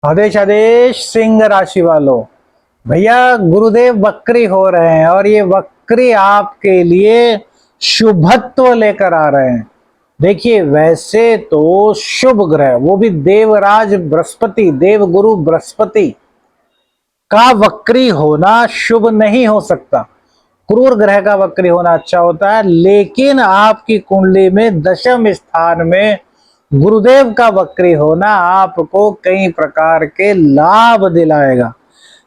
आदेश आदेश सिंह राशि वालों, भैया गुरुदेव वक्री हो रहे हैं और ये वक्री आपके लिए शुभत्व लेकर आ रहे हैं। देखिए, वैसे तो शुभ ग्रह, वो भी देवराज बृहस्पति, देवगुरु बृहस्पति का वक्री होना शुभ नहीं हो सकता। क्रूर ग्रह का वक्री होना अच्छा होता है, लेकिन आपकी कुंडली में दशम स्थान में गुरुदेव का वक्री होना आपको कई प्रकार के लाभ दिलाएगा।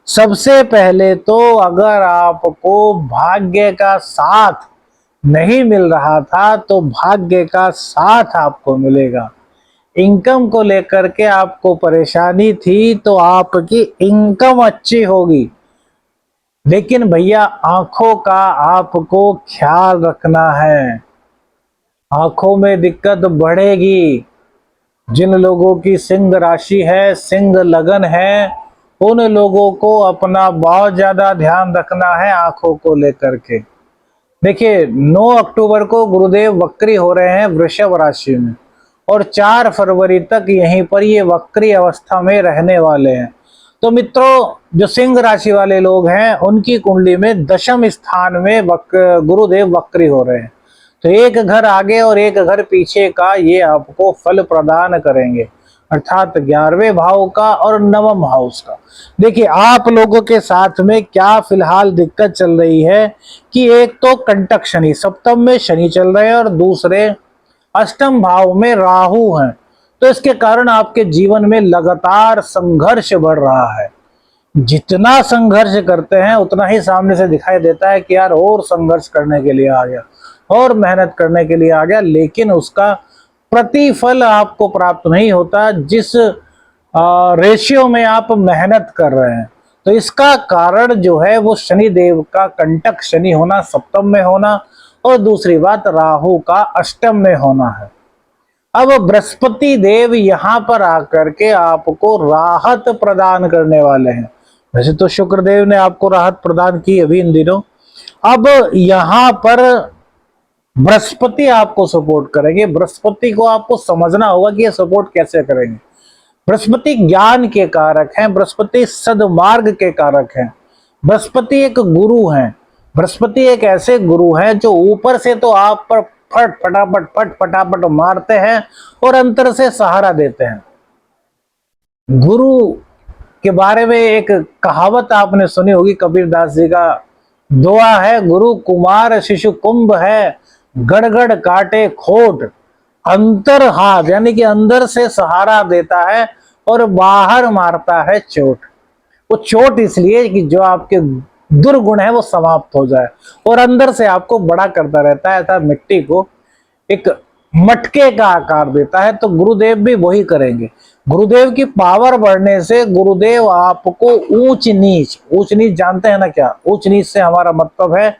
सबसे पहले तो अगर आपको भाग्य का साथ नहीं मिल रहा था तो भाग्य का साथ आपको मिलेगा। इनकम को लेकर के आपको परेशानी थी तो आपकी इनकम अच्छी होगी, लेकिन भैया आंखों का आपको ख्याल रखना है। आंखों में दिक्कत बढ़ेगी। जिन लोगों की सिंह राशि है, सिंह लगन है, उन लोगों को अपना बहुत ज्यादा ध्यान रखना है आंखों को लेकर के। देखिए, 9 अक्टूबर को गुरुदेव वक्री हो रहे हैं वृषभ राशि में और 4 फरवरी तक यहीं पर ये वक्री अवस्था में रहने वाले हैं। तो मित्रों, जो सिंह राशि वाले लोग हैं उनकी कुंडली में दशम स्थान में गुरुदेव वक्री हो रहे हैं, तो एक घर आगे और एक घर पीछे का ये आपको फल प्रदान करेंगे, अर्थात 11वें भाव का और 9वें हाउस का। देखिए, आप लोगों के साथ में क्या फिलहाल दिक्कत चल रही है कि एक तो कंटक शनि, सप्तम में शनि चल रहे हैं और दूसरे अष्टम भाव में राहु हैं। तो इसके कारण आपके जीवन में लगातार संघर्ष बढ़ रहा है। जितना संघर्ष करते हैं उतना ही सामने से दिखाई देता है कि यार और संघर्ष करने के लिए आ गया और मेहनत करने के लिए आ गया, लेकिन उसका प्रतिफल आपको प्राप्त नहीं होता जिस रेशियो में आप मेहनत कर रहे हैं। तो इसका कारण जो है वो शनि देव का कंटक शनि होना, सप्तम में होना, और दूसरी बात राहु का अष्टम में होना है। अब बृहस्पति देव यहां पर आकर के आपको राहत प्रदान करने वाले हैं। वैसे तो शुक्र देव ने आपको राहत प्रदान की अभी इन दिनों, अब यहां पर बृहस्पति आपको सपोर्ट करेंगे। बृहस्पति को आपको समझना होगा कि ये सपोर्ट कैसे करेंगे। बृहस्पति ज्ञान के कारक हैं, बृहस्पति सद्मार्ग के कारक हैं, बृहस्पति एक गुरु हैं। बृहस्पति एक ऐसे गुरु हैं जो ऊपर से तो आप पर फट फटाफट मारते हैं और अंतर से सहारा देते हैं। गुरु के बारे में एक कहावत आपने सुनी होगी, कबीरदास जी का दोहा है, गुरु कुमार शिशु कुंभ है, गड़गड़ काटे खोट, अंतर हाथ, यानी कि अंदर से सहारा देता है और बाहर मारता है चोट। वो चोट इसलिए कि जो आपके दुर्गुण है वो समाप्त हो जाए, और अंदर से आपको बड़ा करता रहता है, ऐसा मिट्टी को एक मटके का आकार देता है। तो गुरुदेव भी वही करेंगे। गुरुदेव की पावर बढ़ने से गुरुदेव आपको ऊंच नीच जानते हैं ना, क्या ऊंच नीच से हमारा मतलब है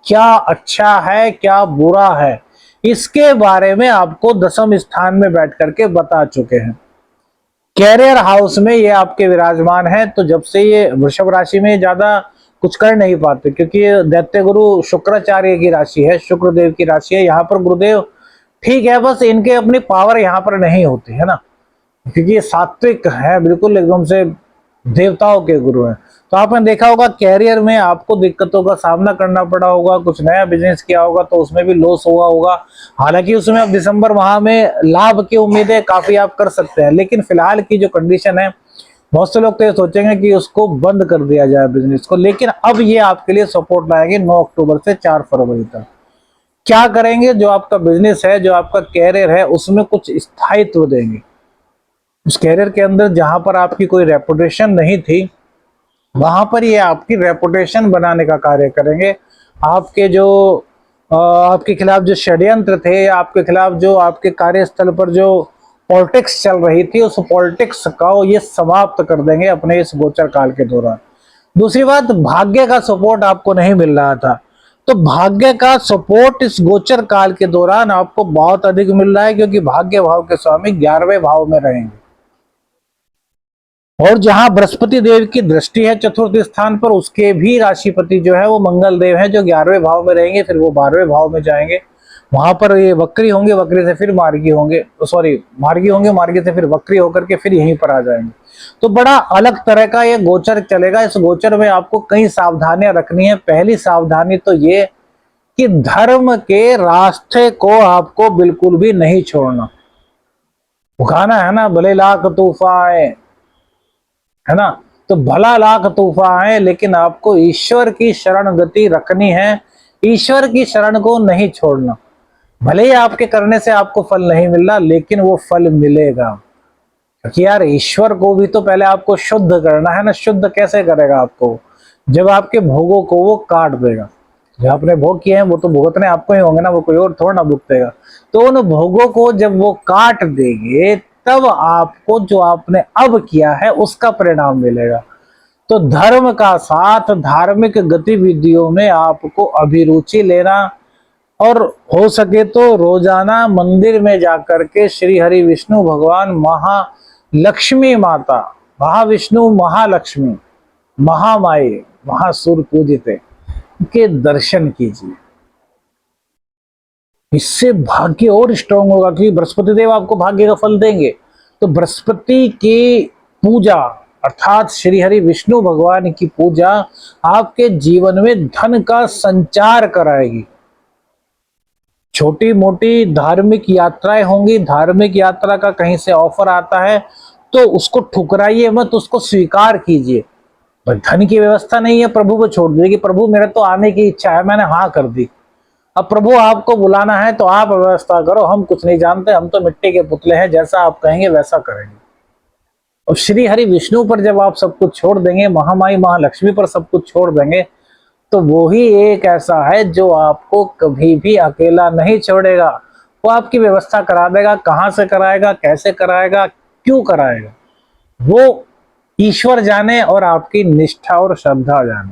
क्या अच्छा है क्या बुरा है, इसके बारे में आपको दशम स्थान में बैठ करके बता चुके हैं। कैरियर हाउस में ये आपके विराजमान है, तो जब से ये वृषभ राशि में ज्यादा कुछ कर नहीं पाते, क्योंकि ये दैत्य गुरु शुक्राचार्य की राशि है, शुक्रदेव की राशि है। यहाँ पर गुरुदेव ठीक है, बस इनके अपनी पावर यहाँ पर नहीं होती है ना, क्योंकि ये सात्विक है, बिल्कुल एकदम से देवताओं के गुरु हैं। तो आपने देखा होगा कैरियर में आपको दिक्कतों का सामना करना पड़ा होगा, कुछ नया बिजनेस किया होगा तो उसमें भी लॉस हुआ होगा। हालांकि उसमें अब दिसंबर माह में लाभ की उम्मीदें काफी आप कर सकते हैं, लेकिन फिलहाल की जो कंडीशन है, बहुत से लोग तो ये सोचेंगे कि उसको बंद कर दिया जाए बिजनेस को, लेकिन अब ये आपके लिए सपोर्ट लाएंगे 9 अक्टूबर से 4 फरवरी तक। क्या करेंगे, जो आपका बिजनेस है, जो आपका कैरियर है, उसमें कुछ स्थायित्व देंगे। उस कैरियर के अंदर जहां पर आपकी कोई रेपुटेशन नहीं थी, वहां पर ये आपकी रेपुटेशन बनाने का कार्य करेंगे। आपके जो आपके खिलाफ जो षड्यंत्र थे, आपके खिलाफ जो आपके कार्यस्थल पर जो पॉलिटिक्स चल रही थी, उस पॉलिटिक्स का ये समाप्त कर देंगे अपने इस गोचर काल के दौरान। दूसरी बात, भाग्य का सपोर्ट आपको नहीं मिल रहा था, तो भाग्य का सपोर्ट इस गोचर काल के दौरान आपको बहुत अधिक मिल रहा है, क्योंकि भाग्य भाव के स्वामी 11वें भाव में रहेंगे। और जहां बृहस्पति देव की दृष्टि है चतुर्थ स्थान पर, उसके भी राशिपति जो है वो मंगल देव है, जो 11वें भाव में रहेंगे, फिर वो 12वें भाव में जाएंगे। वहां पर ये वक्री होंगे, वक्री से फिर मार्गी होंगे, सॉरी मार्गी होंगे, मार्गी से फिर वक्री होकर के फिर यहीं पर आ जाएंगे। तो बड़ा अलग तरह का ये गोचर चलेगा। इस गोचर में आपको कई सावधानियां रखनी है। पहली सावधानी तो ये कि धर्म के रास्ते को आपको बिल्कुल भी नहीं छोड़ना। वो गाना है ना, भले लाख तूफान आए, है ना, तो भला लाख तूफान आए लेकिन आपको ईश्वर की शरण गति रखनी है, ईश्वर की शरण को नहीं छोड़ना। भले ही आपके करने से आपको फल नहीं मिल रहा, लेकिन वो फल मिलेगा। क्योंकि यार ईश्वर को भी तो पहले आपको शुद्ध करना है ना। शुद्ध कैसे करेगा आपको? जब आपके भोगों को वो काट देगा। जो आपने भोग किए हैं वो तो भुगतने आपको ही होंगे ना, वो कोई और थोड़ा ना भुगतेगा। तो उन भोगों को जब वो काट देंगे तब आपको जो आपने अब किया है उसका परिणाम मिलेगा। तो धर्म का साथ, धार्मिक गतिविधियों में आपको अभिरुचि लेना, और हो सके तो रोजाना मंदिर में जाकर के श्री हरि विष्णु भगवान, महालक्ष्मी माता, महाविष्णु, महालक्ष्मी, महामाई, महासुर पूजिते के दर्शन कीजिए। इससे भाग्य और स्ट्रांग होगा, क्योंकि बृहस्पति देव आपको भाग्य का फल देंगे। तो बृहस्पति की पूजा अर्थात श्री हरि विष्णु भगवान की पूजा आपके जीवन में धन का संचार कराएगी। छोटी मोटी धार्मिक यात्राएं होंगी, धार्मिक यात्रा का कहीं से ऑफर आता है तो उसको ठुकराइए मत, उसको स्वीकार कीजिए। धन की व्यवस्था नहीं है, प्रभु को छोड़ दीजिए कि प्रभु मेरे तो आने की इच्छा है, मैंने हाँ कर दी। अब प्रभु आपको बुलाना है तो आप व्यवस्था करो, हम कुछ नहीं जानते, हम तो मिट्टी के पुतले हैं, जैसा आप कहेंगे वैसा करेंगे। और श्री हरि विष्णु पर जब आप सब कुछ छोड़ देंगे, महामाई महालक्ष्मी पर सब कुछ छोड़ देंगे, तो वो ही एक ऐसा है जो आपको कभी भी अकेला नहीं छोड़ेगा। वो आपकी व्यवस्था करा देगा। कहाँ से कराएगा, कैसे कराएगा, क्यों कराएगा, वो ईश्वर जाने और आपकी निष्ठा और श्रद्धा जाने।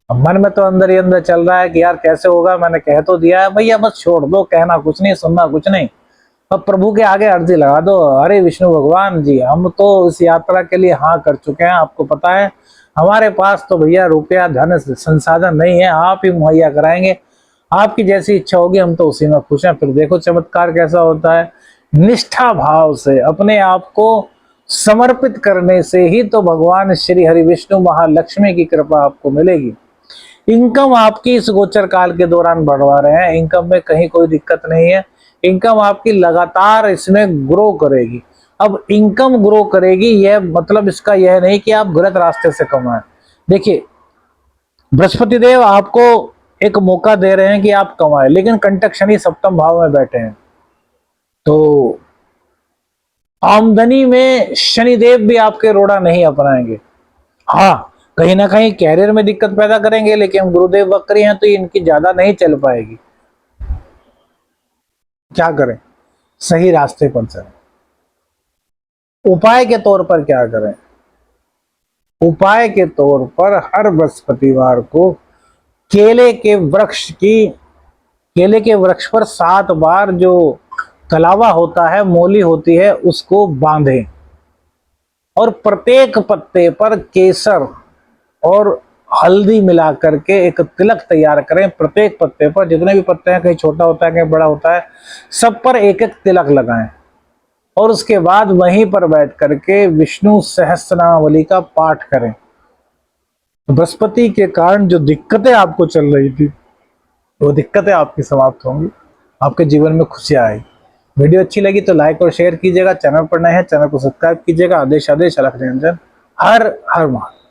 अब मन में तो अंदर ही अंदर चल रहा है कि यार कैसे होगा, मैंने कह तो दिया है भैया, बस छोड़ दो, कहना कुछ नहीं, सुनना कुछ नहीं। अब प्रभु के आगे अर्जी लगा दो, अरे विष्णु भगवान जी, हम तो इस यात्रा के लिए हाँ कर चुके हैं, आपको पता है हमारे पास तो भैया रुपया धन संसाधन नहीं है, आप ही मुहैया कराएंगे, आपकी जैसी इच्छा होगी, हम तो उसी में खुश हैं। फिर देखो चमत्कार कैसा होता है। निष्ठा भाव से अपने आप को समर्पित करने से ही तो भगवान श्री हरि विष्णु महालक्ष्मी की कृपा आपको मिलेगी। इनकम आपकी इस गोचर काल के दौरान बढ़वा रहे हैं, इनकम में कहीं कोई दिक्कत नहीं है। इनकम आपकी लगातार इसमें ग्रो करेगी। अब इनकम ग्रो करेगी, यह मतलब इसका यह नहीं कि आप गलत रास्ते से कमाएं। देखिए बृहस्पति देव आपको एक मौका दे रहे हैं कि आप कमाएं, लेकिन कंटक शनि सप्तम भाव में बैठे हैं, तो आमदनी में शनिदेव भी आपके रोड़ा नहीं अपनाएंगे। हाँ, कहीं ना कहीं कैरियर में दिक्कत पैदा करेंगे, लेकिन गुरुदेव वक्री हैं तो इनकी ज्यादा नहीं चल पाएगी। क्या करें, सही रास्ते पर चलें। उपाय के तौर पर क्या करें? उपाय के तौर पर हर बृहस्पतिवार को केले के वृक्ष पर 7 बार जो कलावा होता है, मोली होती है, उसको बांधें और प्रत्येक पत्ते पर केसर और हल्दी मिला करके एक तिलक तैयार करें। प्रत्येक पत्ते पर, जितने भी पत्ते हैं, कहीं छोटा होता है कहीं बड़ा होता है, सब पर एक एक तिलक लगाएं और उसके बाद वहीं पर बैठ करके विष्णु सहस्त्रनामावली का पाठ करें। बृहस्पति के कारण जो दिक्कतें आपको चल रही थी वो दिक्कतें आपकी समाप्त होंगी, आपके जीवन में खुशियां आएगी। वीडियो अच्छी लगी तो लाइक और शेयर कीजिएगा। चैनल पर नए हैं चैनल को सब्सक्राइब कीजिएगा। आदेश अलख निरंजन। हर हर महादेव।